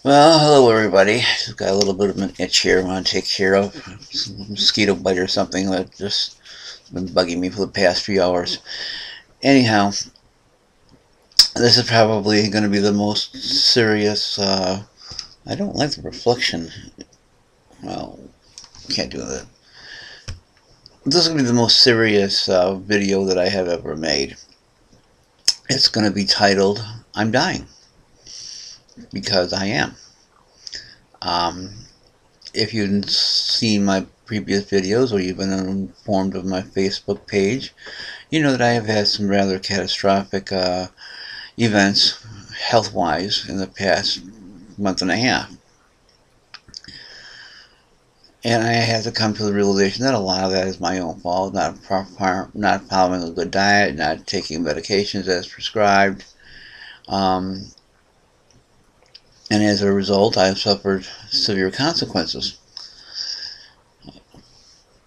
Well, hello everybody. Just got a little bit of an itch here I want to take care of. Some mosquito bite or something that just been bugging me for the past few hours. Anyhow, this is probably going to be the most serious. I don't like the reflection. Well, can't do that. This is going to be the most serious video that I have ever made. It's going to be titled, I'm Dying. Because I am. If you've seen my previous videos or you've been informed of my Facebook page, you know that I have had some rather catastrophic events health-wise in the past month and a half. And I had to come to the realization that a lot of that is my own fault, not following a good diet, not taking medications as prescribed. And as a result, I have suffered severe consequences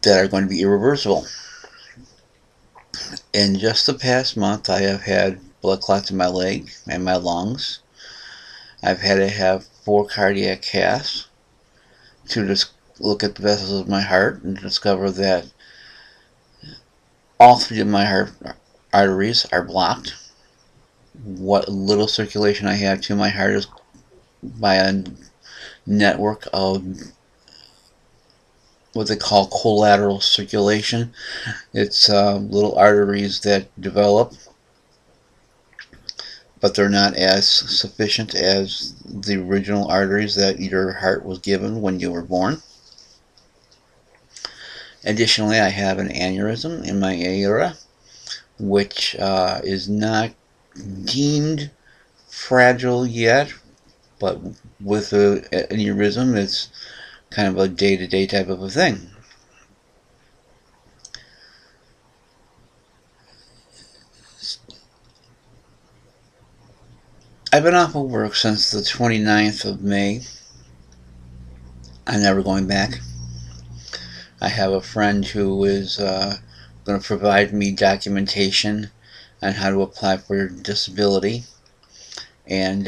that are going to be irreversible. In just the past month, I have had blood clots in my leg and my lungs. I've had to have 4 cardiac caths to just look at the vessels of my heart and discover that all 3 of my heart arteries are blocked. What little circulation I have to my heart is by a network of what they call collateral circulation. It's little arteries that develop, but they're not as sufficient as the original arteries that your heart was given when you were born. Additionally, I have an aneurysm in my aorta, which is not deemed fragile yet, but with an aneurysm, it's kind of a day-to-day type of a thing. I've been off of work since the 29th of May. I'm never going back. I have a friend who is going to provide me documentation on how to apply for disability, and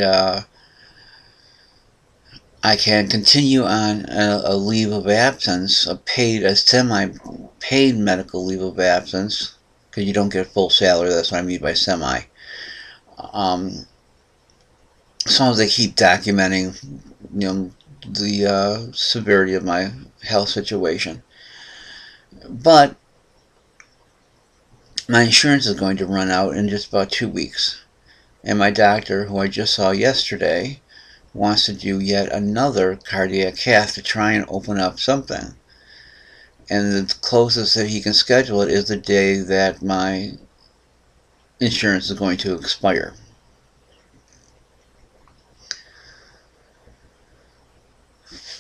I can continue on a leave of absence, a semi-paid medical leave of absence, because you don't get full salary. That's what I mean by semi. As long as they keep documenting, the severity of my health situation. But my insurance is going to run out in just about 2 weeks, and my doctor, who I just saw yesterday, wants to do yet another cardiac cath to try and open up something. And the closest that he can schedule it is the day that my insurance is going to expire.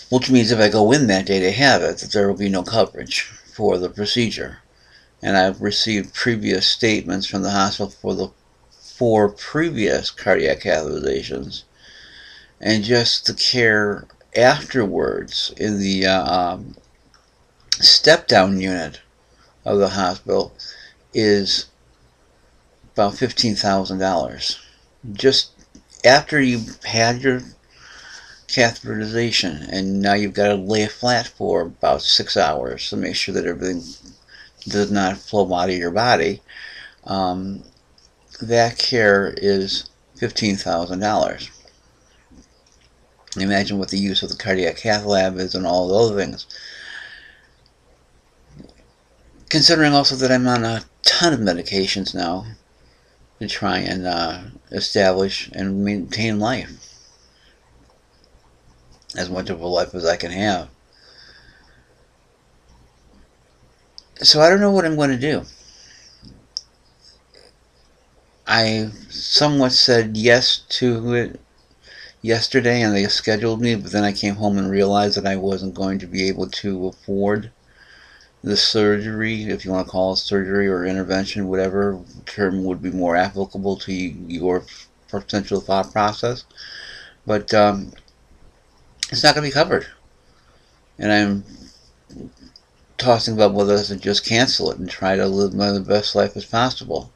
Which means if I go in that day to have it, that there will be no coverage for the procedure. And I've received previous statements from the hospital for the 4 previous cardiac catheterizations. And just the care afterwards in the step-down unit of the hospital is about $15,000. Just after you've had your catheterization, and now you've got to lay flat for about 6 hours to make sure that everything does not flow out of your body. That care is $15,000. Imagine what the use of the cardiac cath lab is and all those things. Considering also that I'm on a ton of medications now to try and establish and maintain life. As much of a life as I can have. So I don't know what I'm going to do. I somewhat said yes to it yesterday, and they scheduled me, but then I came home and realized that I wasn't going to be able to afford the surgery, if you want to call it surgery or intervention, whatever term would be more applicable to your potential thought process. But it's not going to be covered. And I'm tossing about whether I should just cancel it and try to live my best life as possible.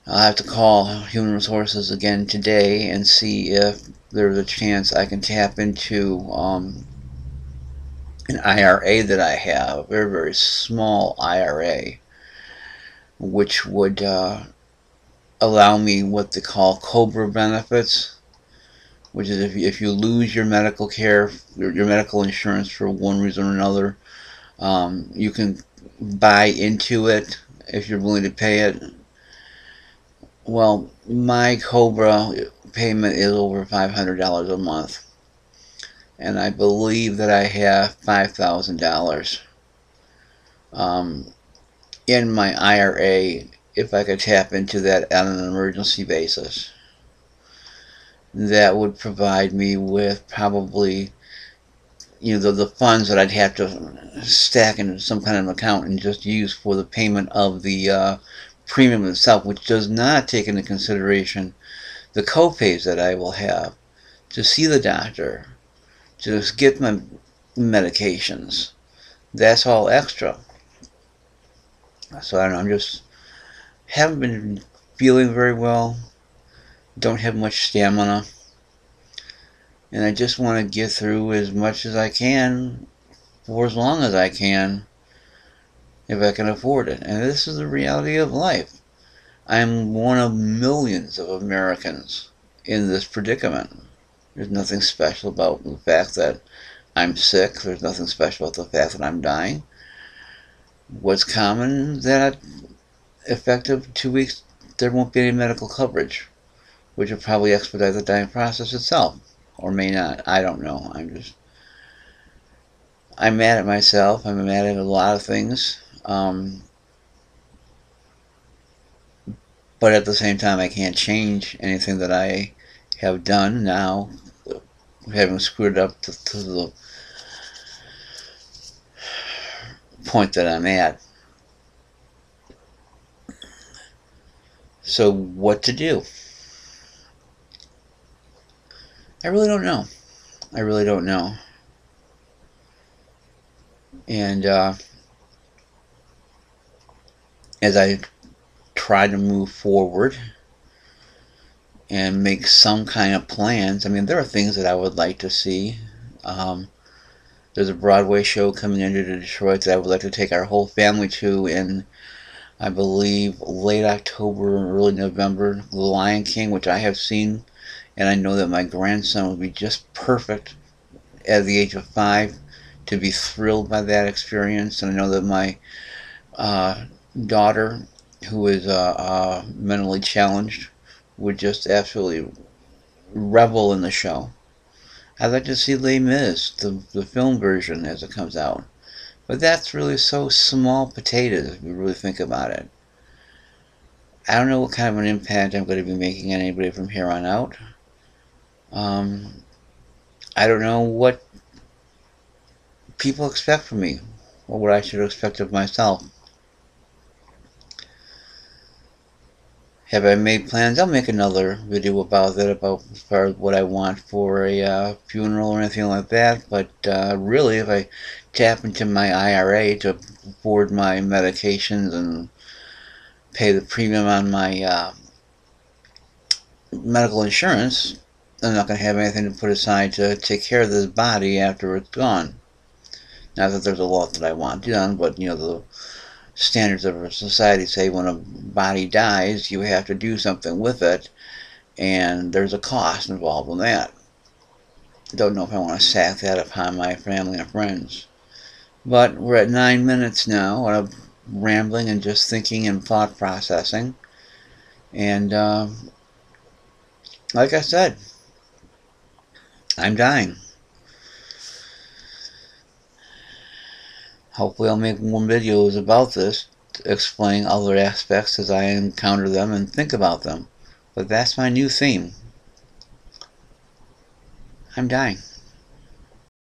I'll have to call Human Resources again today and see if there's a chance I can tap into an IRA that I have, a very, very small IRA, which would allow me what they call COBRA benefits, which is if you lose your medical care, your medical insurance for one reason or another, you can buy into it if you're willing to pay it. Well, my COBRA payment is over $500 a month, and I believe that I have $5,000 in my IRA if I could tap into that on an emergency basis. That would provide me with probably, the funds that I'd have to stack into some kind of account and just use for the payment of the premium itself, which does not take into consideration the co-pays that I will have to see the doctor, to get my medications. That's all extra. So I don't know, haven't been feeling very well, don't have much stamina, and I just want to get through as much as I can for as long as I can, if I can afford it. And this is the reality of life. I'm one of millions of Americans in this predicament. There's nothing special about the fact that I'm sick. There's nothing special about the fact that I'm dying. What's common is that effective 2 weeks, there won't be any medical coverage, which will probably expedite the dying process itself, or may not. I don't know. I'm mad at myself. I'm mad at a lot of things. But at the same time, I can't change anything that I have done now, having screwed up to the point that I'm at. So what to do? I really don't know. I really don't know. And as I try to move forward and make some kind of plans, I mean, there are things that I would like to see. There's a Broadway show coming into Detroit that I would like to take our whole family to in, I believe, late October or early November. The Lion King, which I have seen, and I know that my grandson would be just perfect at the age of 5 to be thrilled by that experience. And I know that my daughter, who is mentally challenged, would just absolutely revel in the show. I'd like to see Les Mis, the film version, as it comes out. But that's really so small potatoes if you really think about it. I don't know what kind of an impact I'm going to be making on anybody from here on out. I don't know what people expect from me, or what I should expect of myself. Have I made plans? I'll make another video about that, about as far as what I want for a funeral or anything like that. But really, if I tap into my IRA to afford my medications and pay the premium on my medical insurance, I'm not going to have anything to put aside to take care of this body after it's gone. Not that there's a lot that I want done, but the standards of our society say when a body dies, you have to do something with it, and there's a cost involved in that. Don't know if I want to sack that upon my family and friends. But we're at 9 minutes now of rambling and just thinking and thought processing. And like I said, I'm dying. Hopefully I'll make more videos about this, to explain other aspects as I encounter them and think about them. But that's my new theme. I'm dying.